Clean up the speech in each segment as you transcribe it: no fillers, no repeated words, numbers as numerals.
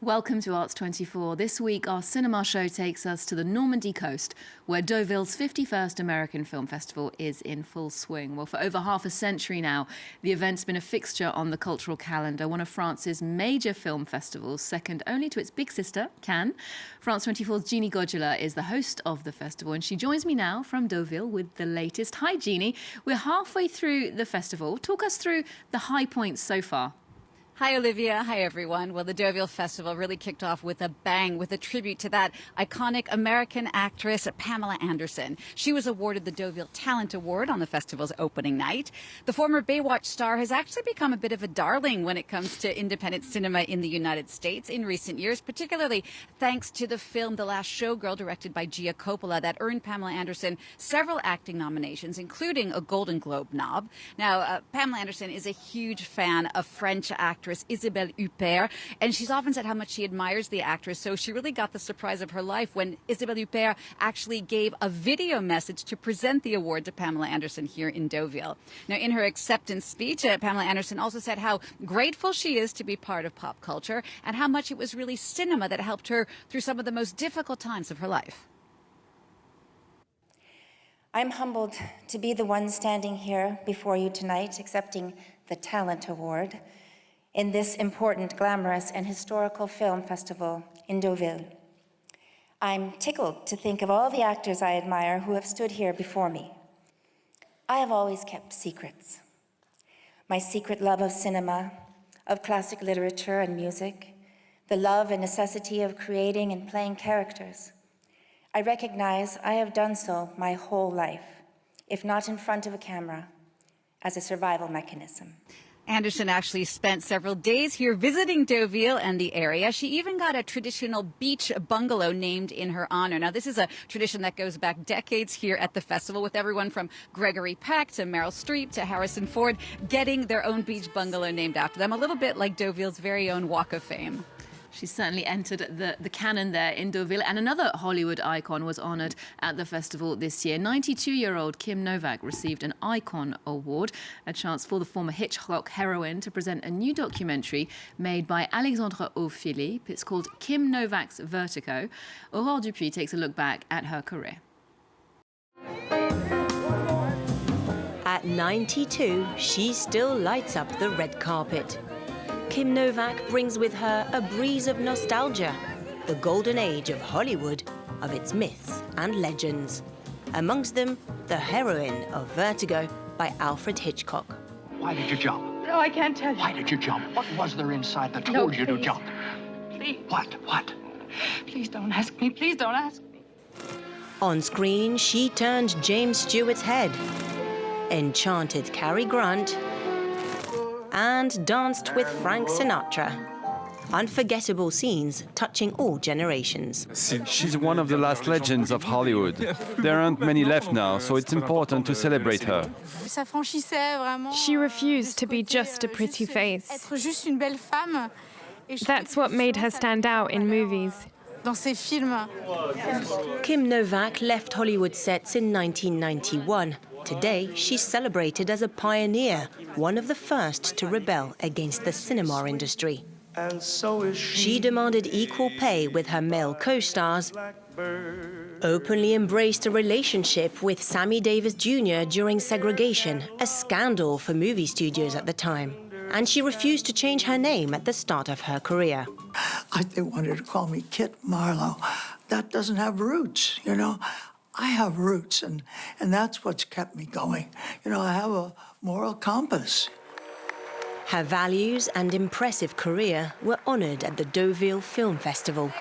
Welcome to Arts 24. This week, our cinema show takes us to the Normandy coast, where Deauville's 51st American Film Festival is in full swing. Well, for over half a century now, the event's been a fixture on the cultural calendar, one of France's major film festivals, second only to its big sister, Cannes. France 24's Genie Godula is the host of the festival, and she joins me now from Deauville with the latest. Hi, Genie. We're halfway through the festival. Talk us through the high points so far. Hi, Olivia. Hi, everyone. Well, the Deauville Festival really kicked off with a bang, with a tribute to that iconic American actress, Pamela Anderson. She was awarded the Deauville Talent Award on the festival's opening night. The former Baywatch star has actually become a bit of a darling when it comes to independent cinema in the United States in recent years, particularly thanks to the film The Last Showgirl, directed by Genie Godula, that earned Pamela Anderson several acting nominations, including a Golden Globe nod. Now, Pamela Anderson is a huge fan of French actress Isabelle Huppert, and she's often said how much she admires the actress, so she really got the surprise of her life when Isabelle Huppert actually gave a video message to present the award to Pamela Anderson here in Deauville. Now, in her acceptance speech, Pamela Anderson also said how grateful she is to be part of pop culture and how much it was really cinema that helped her through some of the most difficult times of her life. I'm humbled to be the one standing here before you tonight accepting the Talent Award in this important, glamorous, and historical film festival in Deauville. I'm tickled to think of all the actors I admire who have stood here before me. I have always kept secrets. My secret love of cinema, of classic literature and music, the love and necessity of creating and playing characters. I recognize I have done so my whole life, if not in front of a camera, as a survival mechanism. Anderson actually spent several days here visiting Deauville and the area. She even got a traditional beach bungalow named in her honor. Now, this is a tradition that goes back decades here at the festival, with everyone from Gregory Peck to Meryl Streep to Harrison Ford getting their own beach bungalow named after them, a little bit like Deauville's very own Walk of Fame. She certainly entered the canon there in Deauville. And another Hollywood icon was honoured at the festival this year. 92-year-old Kim Novak received an Icon Award, a chance for the former Hitchcock heroine to present a new documentary made by Alexandre Philippe. It's called Kim Novak's Vertigo. Aurore Dupuis takes a look back at her career. At 92, she still lights up the red carpet. Kim Novak brings with her a breeze of nostalgia, the golden age of Hollywood, of its myths and legends. Amongst them, the heroine of Vertigo by Alfred Hitchcock. Why did you jump? No, I can't tell you. Why did you jump? What was there inside that told you to jump? Please. What? Please don't ask me. Please don't ask me. On screen, she turned James Stewart's head, enchanted Cary Grant, and danced with Frank Sinatra. Unforgettable scenes touching all generations. She's one of the last legends of Hollywood. There aren't many left now, so it's important to celebrate her. She refused to be just a pretty face. That's what made her stand out in movies. Kim Novak left Hollywood sets in 1991. Today, she's celebrated as a pioneer, one of the first to rebel against the cinema industry. And so is she demanded equal pay with her male co-stars, openly embraced a relationship with Sammy Davis Jr. during segregation, a scandal for movie studios at the time. And she refused to change her name at the start of her career. They wanted to call me Kit Marlowe. That doesn't have roots, you know. I have roots, and that's what's kept me going. You know, I have a moral compass. Her values and impressive career were honored at the Deauville Film Festival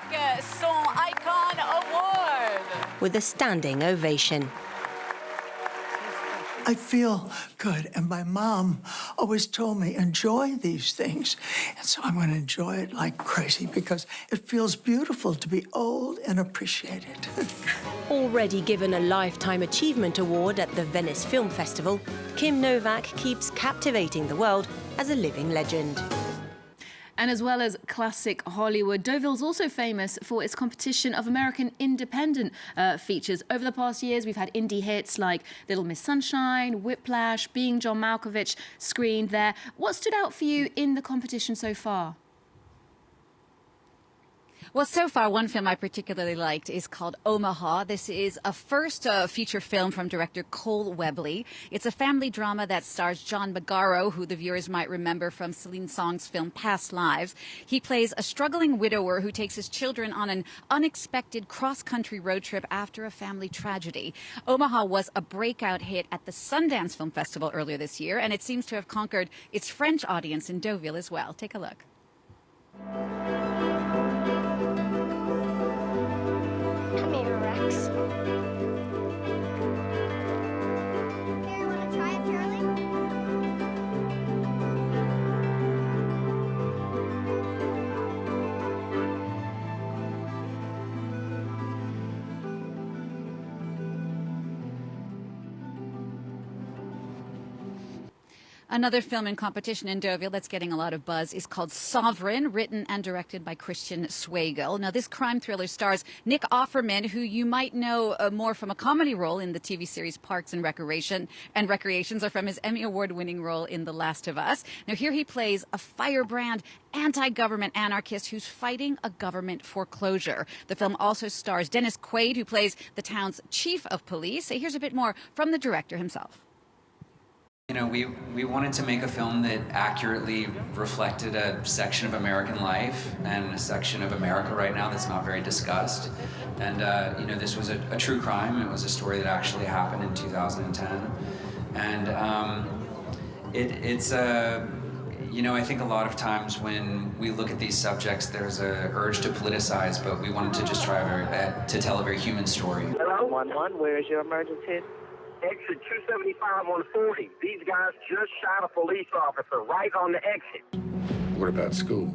Son Icon Award with a standing ovation. I feel good, and my mom always told me, enjoy these things. And so I'm going to enjoy it like crazy because it feels beautiful to be old and appreciated. Already given a Lifetime Achievement Award at the Venice Film Festival, Kim Novak keeps captivating the world as a living legend. And as well as classic Hollywood, Deauville's also famous for its competition of American independent features. Over the past years, we've had indie hits like Little Miss Sunshine, Whiplash, Being John Malkovich screened there. What stood out for you in the competition so far? Well, so far, one film I particularly liked is called Omaha. This is a first feature film from director Cole Webley. It's a family drama that stars John Magaro, who the viewers might remember from Celine Song's film Past Lives. He plays a struggling widower who takes his children on an unexpected cross-country road trip after a family tragedy. Omaha was a breakout hit at the Sundance Film Festival earlier this year, and it seems to have conquered its French audience in Deauville as well. Take a look. Come here, Rex. Here, wanna try it, Charlie? Another film in competition in Deauville that's getting a lot of buzz is called Sovereign, written and directed by Christian Swagel. Now, this crime thriller stars Nick Offerman, who you might know more from a comedy role in the TV series Parks and Recreations, or from his Emmy Award-winning role in The Last of Us. Now, here he plays a firebrand anti-government anarchist who's fighting a government foreclosure. The film also stars Dennis Quaid, who plays the town's chief of police. Here's a bit more from the director himself. You know, we wanted to make a film that accurately reflected a section of American life and a section of America right now that's not very discussed. And, you know, this was a true crime. It was a story that actually happened in 2010. And you know, I think a lot of times when we look at these subjects, there's a urge to politicize, but we wanted to just try to tell a very human story. Hello? 1-1, where is your emergency? Exit 275 on 40. These guys just shot a police officer right on the exit. What about school?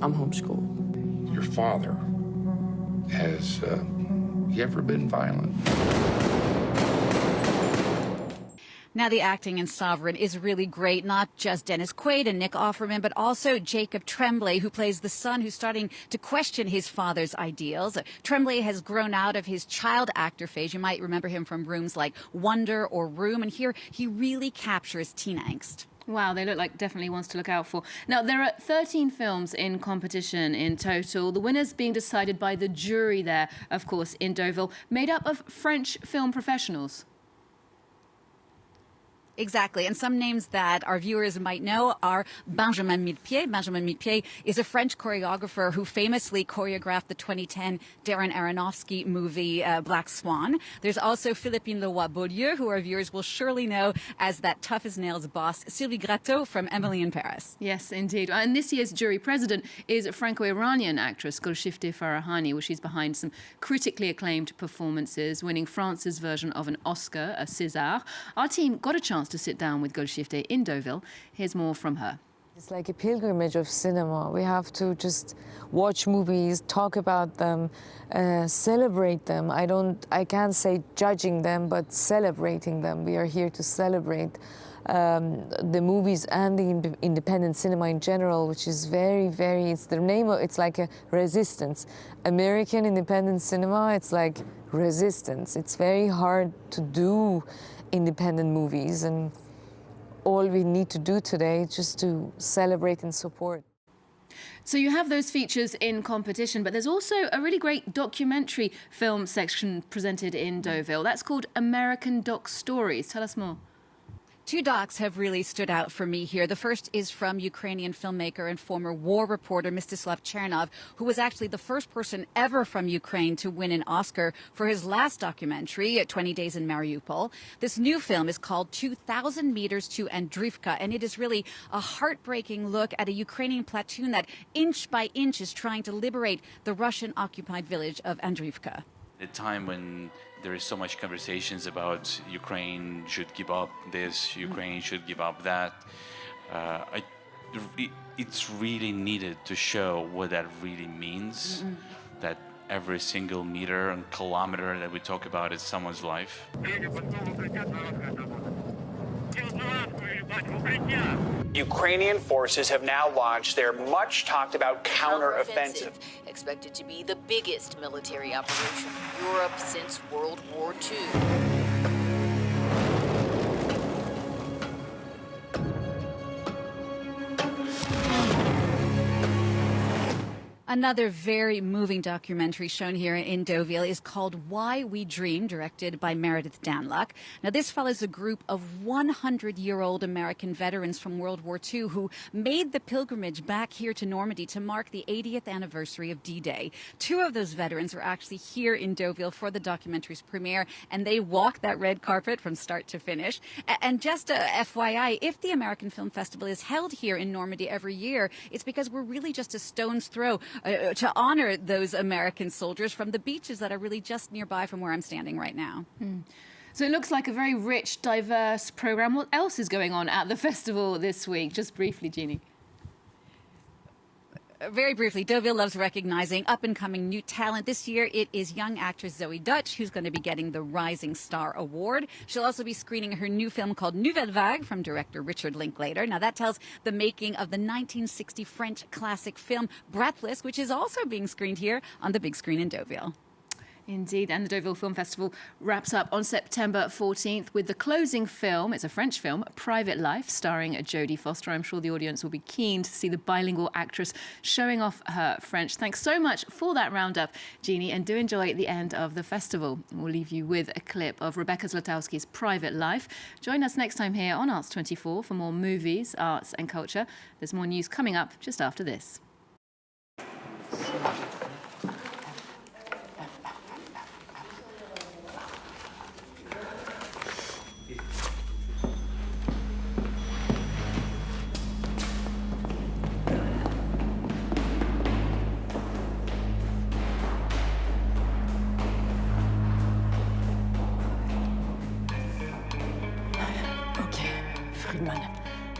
I'm homeschooled. Your father, has he ever been violent? Now, the acting in Sovereign is really great. Not just Dennis Quaid and Nick Offerman, but also Jacob Tremblay, who plays the son who's starting to question his father's ideals. Tremblay has grown out of his child actor phase. You might remember him from rooms like Wonder or Room. And here he really captures teen angst. Wow, they look like definitely ones to look out for. Now, there are 13 films in competition in total. The winners being decided by the jury there, of course, in Deauville, made up of French film professionals. Exactly. And some names that our viewers might know are Benjamin Millepied. Benjamin Millepied is a French choreographer who famously choreographed the 2010 Darren Aronofsky movie Black Swan. There's also Philippine Leroy-Beaulieu, who our viewers will surely know as that tough-as-nails boss, Sylvie Gratteau from Emily in Paris. Yes, indeed. And this year's jury president is Franco-Iranian actress Golshifteh Farahani, where she's behind some critically acclaimed performances, winning France's version of an Oscar, a César. Our team got a chance to sit down with Golshifteh in Deauville. Here's more from her. It's like a pilgrimage of cinema. We have to just watch movies, talk about them, celebrate them. I can't say judging them, but celebrating them. We are here to celebrate the movies and the independent cinema in general, which is very, very, it's like a resistance. American independent cinema, it's like resistance. It's very hard to do independent movies, and all we need to do today is just to celebrate and support. So you have those features in competition, but there's also a really great documentary film section presented in Deauville. That's called American Doc Stories. Tell us more. Two docs have really stood out for me here. The first is from Ukrainian filmmaker and former war reporter Mstislav Chernov, who was actually the first person ever from Ukraine to win an Oscar for his last documentary, 20 Days in Mariupol. This new film is called 2,000 Meters to Andrivka, and it is really a heartbreaking look at a Ukrainian platoon that inch by inch is trying to liberate the Russian-occupied village of Andrivka. At a time when there is so much conversations about Ukraine should give up this, Ukraine should give up that, it's really needed to show what that really means, that every single meter and kilometer that we talk about is someone's life. Ukrainian forces have now launched their much-talked-about counter-offensive. Expected to be the biggest military operation in Europe since World War II. Another very moving documentary shown here in Deauville is called Why We Dream, directed by Meredith Danluck. Now, this follows a group of 100-year-old American veterans from World War II who made the pilgrimage back here to Normandy to mark the 80th anniversary of D-Day. Two of those veterans were actually here in Deauville for the documentary's premiere, and they walked that red carpet from start to finish. And just a FYI, if the American Film Festival is held here in Normandy every year, it's because we're really just a stone's throw to honor those American soldiers from the beaches that are really just nearby from where I'm standing right now. So it looks like a very rich, diverse program. What else is going on at the festival this week? Just briefly, Genie. Very briefly, Deauville loves recognizing up-and-coming new talent. This year, it is young actress Zoe Dutch who's going to be getting the Rising Star Award. She'll also be screening her new film called Nouvelle Vague from director Richard Linklater. Now, that tells the making of the 1960 French classic film Breathless, which is also being screened here on the big screen in Deauville. Indeed, and the Deauville Film Festival wraps up on September 14th with the closing film. It's a French film, Private Life, starring Jodie Foster. I'm sure the audience will be keen to see the bilingual actress showing off her French. Thanks so much for that roundup, Jeannie, and do enjoy the end of the festival. We'll leave you with a clip of Rebecca Zlotowski's Private Life. Join us next time here on Arts 24 for more movies, arts and culture. There's more news coming up just after this.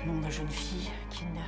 Nom de jeune fille qui ne